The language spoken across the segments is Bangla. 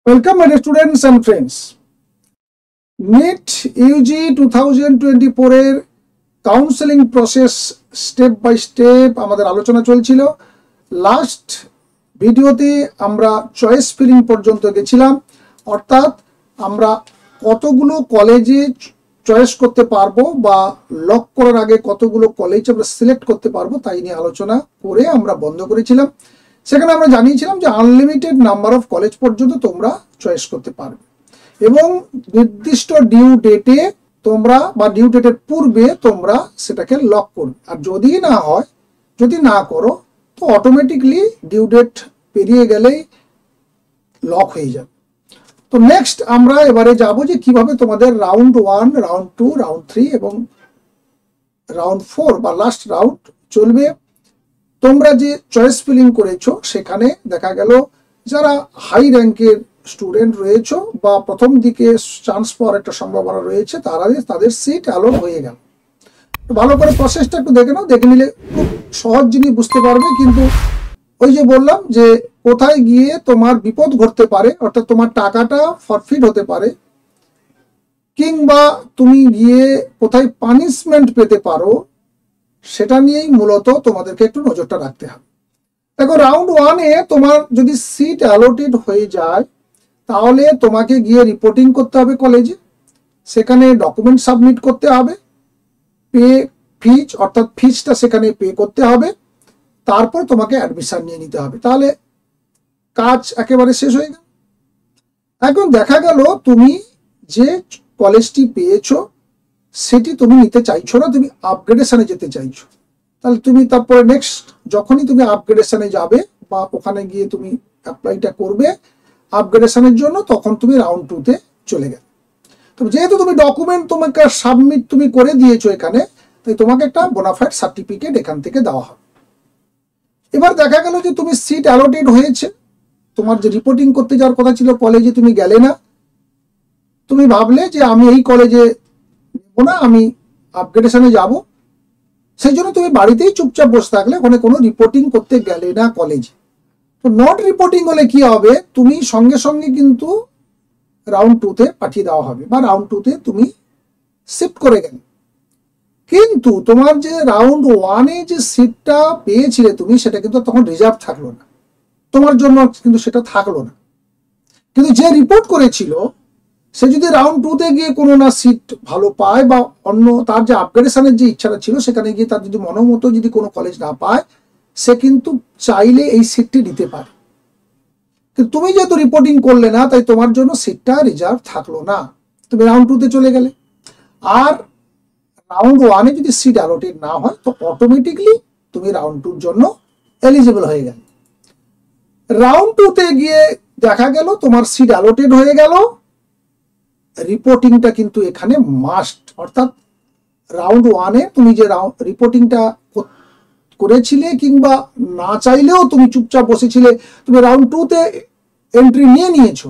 Welcome my students and friends. NEET UG 2024 এর counselling process step by step আমাদের আলোচনা চলছিল। লাস্ট ভিডিওতে আমরা চয়েস ফিলিং পর্যন্ত গেছিলাম, অর্থাৎ আমরা কতগুলো কলেজে চয়েস করতে পারবো বা লক করার আগে কতগুলো কলেজ আমরা সিলেক্ট করতে পারবো তাই নিয়ে আলোচনা করে আমরা বন্ধ করেছিলাম। সেখানে আমরা জানিয়েছিলাম যে আনলিমিটেড নাম্বার অফ কলেজ পর্যন্ত তোমরা চয়েস করতে পারবে এবং নির্দিষ্ট ডিউ ডেটে তোমরা বা ডিউ ডেটের পূর্বে তোমরা সেটাকে লক করবে। আর যদি না হয়, যদি না করো, তো অটোমেটিকলি ডিউ ডেট পেরিয়ে গেলেই লক হয়ে যাবে। তো নেক্সট আমরা এবারে যাব যে কিভাবে তোমাদের রাউন্ড 1, রাউন্ড 2, রাউন্ড 3 এবং রাউন্ড 4 বা লাস্ট রাউন্ড চলবে। তোমরা যে চয়েস ফিলিং করেছো সেখানে দেখা গেল যারা হাই র্যাঙ্কের স্টুডেন্ট রয়েছে বা প্রথম দিকে চান্স পাওয়ার একটা সম্ভাবনা রয়েছে তাদের সিট অ্যালট হয়ে গেল। ভালো করে প্রসেসটা একটু দেখে নাও, দেখে নিলে খুব সহজ জিনিস বুঝতে পারবে। কিন্তু ওই যে বললাম যে কোথায় গিয়ে তোমার বিপদ ঘটতে পারে, অর্থাৎ তোমার টাকাটা ফরফিট হতে পারে, কিংবা তুমি গিয়ে কোথায় পানিশমেন্ট পেতে পারো, সেটা নিয়েই মূলত তোমাদেরকে একটু নজরটা রাখতে হবে। দেখো, রাউন্ড 1-এ তোমার যদি সিট অ্যালোটেড হয়ে যায় তাহলে তোমাকে গিয়ে রিপোর্টিং করতে হবে কলেজে, সেখানে ডকুমেন্ট সাবমিট করতে হবে, পে ফিজ অর্থাৎ ফিজটা সেখানে পে করতে হবে, তারপর তোমাকে অ্যাডমিশন নিয়ে নিতে হবে। তাহলে কাজ একেবারে শেষ হয়ে গেল। এখন দেখা গেল তুমি যে কলেজটি পেয়েছো সেটি তুমি নিতে চাইছো না, তুমি আপগ্রেডেশনে যেতে চাইছো। তাহলে তুমি তারপরে নেক্সট যখনই তুমি আপগ্রেডেশনে যাবে বা ওখানে গিয়ে তুমি অ্যাপ্লাইটা করবে আপগ্রেডেশনের জন্য, তখন তুমি রাউন্ড 2-তে চলে গেলে। তো যেহেতু তুমি ডকুমেন্ট তোমাকে সাবমিট তুমি করে দিয়েছো এখানে, তাই তোমাকে একটা বোনাফাইড সার্টিফিকেট এখান থেকে দেওয়া হবে। এবার দেখা গেল যে তুমি সিট অ্যালোটেড হয়েছে, তোমার যে রিপোর্টিং করতে যাওয়ার কথা ছিল কলেজে তুমি গেলে না, তুমি ভাবলে যে আমি এই কলেজে নেবো না, আমি আপগ্রেডেশনে যাব, সেই জন্য তুমি বাড়িতেই চুপচাপ বসে থাকলে, ওখানে কোনো রিপোর্টিং করতে গেলে না কলেজে। তো নট রিপোর্টিং হলে কি হবে, তুমি সঙ্গে সঙ্গে কিন্তু রাউন্ড 2-তে পাঠিয়ে দেওয়া হবে বা রাউন্ড 2-তে তুমি শিফট করে গেলে। কিন্তু তোমার যে রাউন্ড 1-এ যে সিটটা পেয়েছিলে তুমি, সেটা কিন্তু তখন রিজার্ভ থাকলো না, তোমার জন্য কিন্তু সেটা থাকলো না। কিন্তু যে রিপোর্ট করেছিল সে যদি রাউন্ড 2-তে গিয়ে কোনো না সিট ভালো পায় বা অন্য তার যে আপগ্রেডেশনের যে ইচ্ছাটা ছিল সেখানে গিয়ে তার যদি মনোমতো যদি কোনো কলেজ না পায়, সে কিন্তু চাইলে এই সিটটি নিতে পারে। কিন্তু তুমি যেহেতু রিপোর্টিং করলে না, তাই তোমার জন্য সিটটা রিজার্ভ থাকলো না, তুমি রাউন্ড 2-তে চলে গেলে। আর রাউন্ড 1-এ যদি সিট অ্যালোটেড না হয় তো অটোমেটিকলি তুমি রাউন্ড 2-র জন্য এলিজিবল হয়ে গেলে। রাউন্ড 2-তে গিয়ে দেখা গেল তোমার সিট অ্যালোটেড হয়ে গেল, রিপোর্টিংটা কিন্তু এখানে মাস্ট। অর্থাৎ রাউন্ড 1-এ তুমি যে রিপোর্টিংটা করেছিলে কিংবা না চাইলেও তুমি চুপচাপ বসেছিলে, তুমি রাউন্ড 2-তে এন্ট্রি নিয়ে নিয়েছো,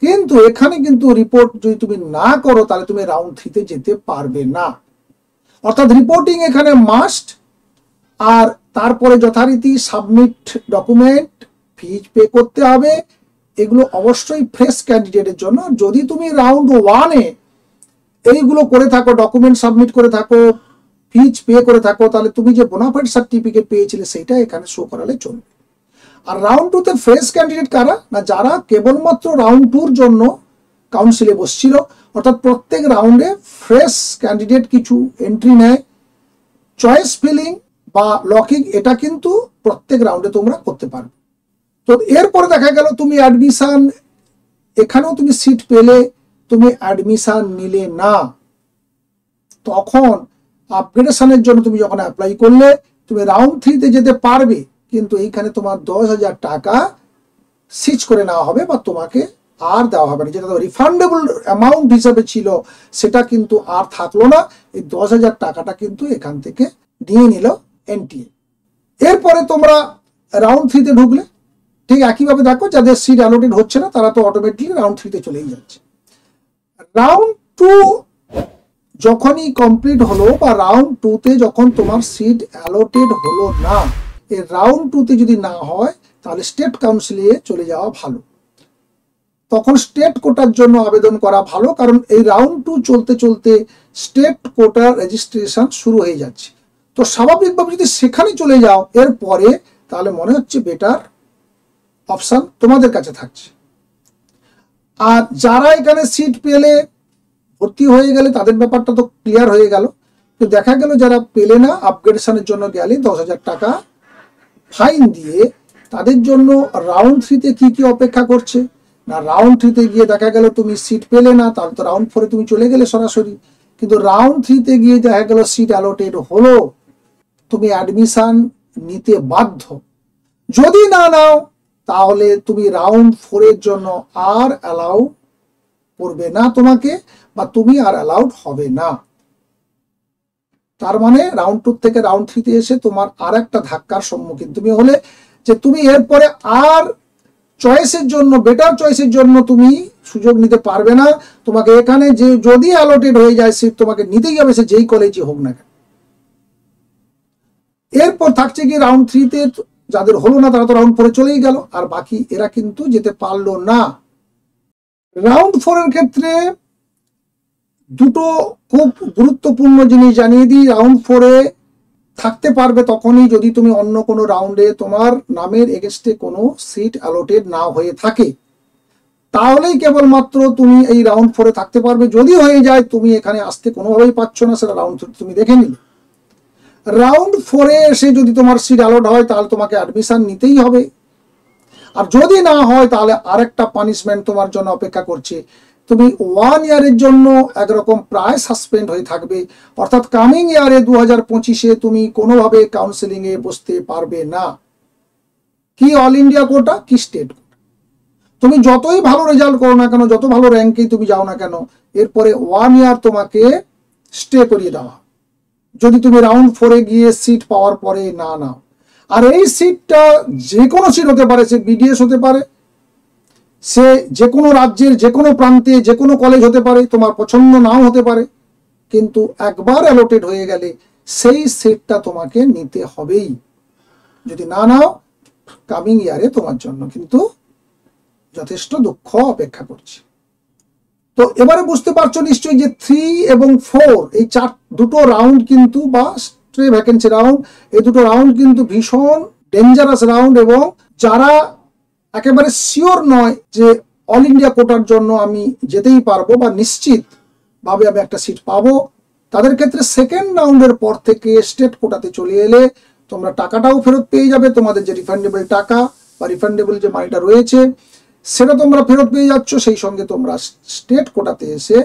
কিন্তু এখানে কিন্তু রিপোর্ট যদি তুমি না করো তাহলে তুমি রাউন্ড 3-তে যেতে পারবে না। অর্থাৎ রিপোর্টিং এখানে মাস্ট। আর তারপরে যথারীতি সাবমিট ডকুমেন্ট, ফিজ পে করতে হবে, এগুলো অবশ্যই ফ্রেশ ক্যান্ডিডেটের জন্য। যদি তুমি রাউন্ড 1-এ এইগুলো করে থাকো, ডকুমেন্ট সাবমিট করে থাকো, ফিজ পে করে থাকো, তাহলে তুমি যে বোনাফাইড সার্টিফিকেট পেয়েছিলে সেইটা এখানে শো করালে চলবে। আর রাউন্ড 2-তে ফ্রেশ ক্যান্ডিডেট কারা না, যারা কেবলমাত্র রাউন্ড 2-র জন্য কাউন্সিলে বসছিল। অর্থাৎ প্রত্যেক রাউন্ডে ফ্রেশ ক্যান্ডিডেট কিছু এন্ট্রি নেয়। চয়েস ফিলিং বা লকিং এটা কিন্তু প্রত্যেক রাউন্ডে তোমরা করতে পারবে। তো এরপরে দেখা গেল তুমি অ্যাডমিশন, এখানেও তুমি সিট পেলে, তুমি অ্যাডমিশন নিলে না, তখন আপগ্রেডেশনের জন্য তুমি যখন অ্যাপ্লাই করলে তুমি রাউন্ড 3-তে যেতে পারবে, কিন্তু এইখানে তোমার 10,000 টাকা সিজ করে নেওয়া হবে বা তোমাকে আর দেওয়া হবে না। যেটা রিফান্ডেবল অ্যামাউন্ট হিসাবে ছিল সেটা কিন্তু আর থাকলো না। এই 10,000 টাকাটা কিন্তু এখান থেকে নিয়ে নিল এনটিএ। এরপরে তোমরা রাউন্ড 3-তে ঢুকলে ঠিক একইভাবে দেখো, যাদের সিট অ্যালোটেড হচ্ছে না তারা তো অটোমেটিকলি রাউন্ড 3-তে চলেই যাচ্ছে। রাউন্ড 2 যখনই কমপ্লিট হলো বা রাউন্ড 2-তে যখন তোমার সিট অ্যালোটেড হলো না, এই রাউন্ড 2-তে যদি না হয় তাহলে স্টেট কাউন্সিলে চলে যাওয়া ভালো। তখন স্টেট কোটার জন্য আবেদন করা ভালো, কারণ এই রাউন্ড 2 চলতে চলতে স্টেট কোটার রেজিস্ট্রেশন শুরু হয়ে যাচ্ছে। তো স্বাভাবিকভাবে যদি সেখানে চলে যাও এরপরে, তাহলে মনে হচ্ছে বেটার অপশন তোমাদের কাছে থাকছে। আর যারা এখানে সিট পেলে ভর্তি হয়ে গেলে তাদের ব্যাপারটা তো ক্লিয়ার হয়ে গেল। তো দেখা গেল যারা পেলে না, আপগ্রেডেশনের জন্য গেলে 10,000 টাকা ফাইন দিয়ে, তাদের জন্য রাউন্ড 3-তে কি কি অপেক্ষা করছে না, রাউন্ড 3-তে গিয়ে দেখা গেল তুমি সিট পেলে না, তাহলে তো রাউন্ড 4-এ তুমি চলে গেলে সরাসরি। কিন্তু রাউন্ড 3-তে গিয়ে দেখা গেল সিট অ্যালোটেড হলো, তুমি অ্যাডমিশন নিতে বাধ্য। যদি না নাও তাহলে তুমি রাউন্ড 4-এর জন্য আর অ্যালাউ করবে না তোমাকে, বা তুমি আর অ্যালাউড হবে না। তার মানে রাউন্ড 2 থেকে রাউন্ড 3-তে এসে তোমার আর একটা ধাক্কার সম্মুখীন তুমি হলে, যে তুমি এরপরে আর চয়েসের জন্য, বেটার চয়েসের জন্য তুমি সুযোগ নিতে পারবে না। তোমাকে এখানে যে যদি অ্যালোটেড হয়ে যায় সিট, তোমাকে নিতেই হবে, সে যেই কলেজই হোক না কেন। এরপর থাকছে কি রাউন্ড 3-তে যাদের হলো না তারা তো রাউন্ড 4-এ চলেই গেল, আর বাকি এরা কিন্তু যেতে পারলো না। রাউন্ড 4-এর ক্ষেত্রে দুটো খুব গুরুত্বপূর্ণ জিনিস জানিয়ে দিই। রাউন্ড 4-এ থাকতে পারবে তখনই যদি তুমি অন্য কোনো রাউন্ডে তোমার নামের এগেনস্টে কোনো সিট অ্যালোটেড না হয়ে থাকে, তাহলেই কেবলমাত্র তুমি এই রাউন্ড 4-এ থাকতে পারবে। যদি হয়ে যায় তুমি এখানে আসতে কোনোভাবেই পাচ্ছ না, সেটা রাউন্ড 3 তুমি দেখে নিলে। রাউন্ড 4-এ এসে যদি তোমার সিট অ্যালোট হয় তাহলে তোমাকে অ্যাডমিশন নিতেই হবে, আর যদি না হয় তাহলে আরেকটা পানিশমেন্ট তোমার জন্য অপেক্ষা করছে। তুমি 1 ইয়ারের জন্য একরকম প্রায় সাসপেন্ড হয়ে থাকবে, অর্থাৎ কামিং ইয়ারে 2025-এ তুমি কোনোভাবে কাউন্সেলিংয়ে বসতে পারবে না। কি অল ইন্ডিয়া কোটা, কি স্টেট কোটা, তুমি যতই ভালো রেজাল্ট করো না কেন, যত ভালো র্যাঙ্কেই তুমি যাও না কেন, এরপরে 1 ইয়ার তোমাকে স্টে করিয়ে দেওয়া, যদি তুমি রাউন্ড 4-এ গিয়ে সিট পাওয়ার পরে না নাও। আর এই সিটটা যে কোনো সিট হতে পারে, সে বিডিএস হতে পারে, সে যে কোনো রাজ্যের যে কোনো প্রান্তে যে কোনো কলেজ হতে পারে, তোমার পছন্দ নাও হতে পারে, কিন্তু একবার অ্যালোটেড হয়ে গেলে সেই সিটটা তোমাকে নিতে হবেই। যদি না নাও, কামিং ইয়ারে তোমার জন্য কিন্তু যথেষ্ট দুঃখ অপেক্ষা করছে। তো এবারে বুঝতে পারছো নিশ্চয়ই যে 3 এবং 4 এই দুটো রাউন্ড কিন্তু, বা স্ট্রে ভ্যাকেন্সি রাউন্ড, এই দুটো রাউন্ড কিন্তু ভীষণ ডেঞ্জারাস রাউন্ড। এবং যারা একেবারে শিওর নয় যে অল ইন্ডিয়া কোটার জন্য আমি যেতেই পারবো বা নিশ্চিত ভাবে আমি একটা সিট পাবো, তাদের ক্ষেত্রে সেকেন্ড রাউন্ডের পর থেকে স্টেট কোটাতে চলে এলে তোমরা টাকাটাও ফেরত পেয়ে যাবে। তোমাদের যে রিফান্ডেবল টাকা বা রিফান্ডেবল যে মানিটা রয়েছে সেটা তোমরা ফেরত পেয়ে যাচ্ছ। সেই সঙ্গে তোমরা স্টেট কোটাতে এসে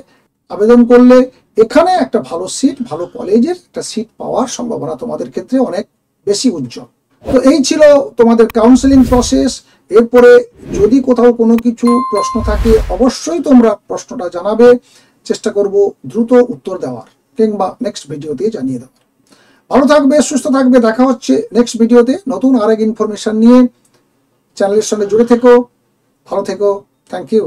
আবেদন করলে এখানে একটা ভালো সিট, ভালো কলেজের একটা সিট পাওয়ার সম্ভাবনা তোমাদের ক্ষেত্রে অনেক বেশি উজ্জ্বল। তো এই ছিল তোমাদের কাউন্সেলিং প্রসেস। এরপরে যদি কোথাও কোনো কিছু প্রশ্ন থাকে অবশ্যই তোমরা প্রশ্নটা জানাবে, চেষ্টা করব দ্রুত উত্তর দেওয়ার কিংবা নেক্সট ভিডিওতে জানিয়ে দেওয়ার। ভালো থাকবে, সুস্থ থাকবে, দেখা হচ্ছে নেক্সট ভিডিওতে নতুন আরেক ইনফরমেশন নিয়ে। চ্যানেলের সঙ্গে জুড়ে থেকো, ভালো থেকো, থ্যাংক ইউ।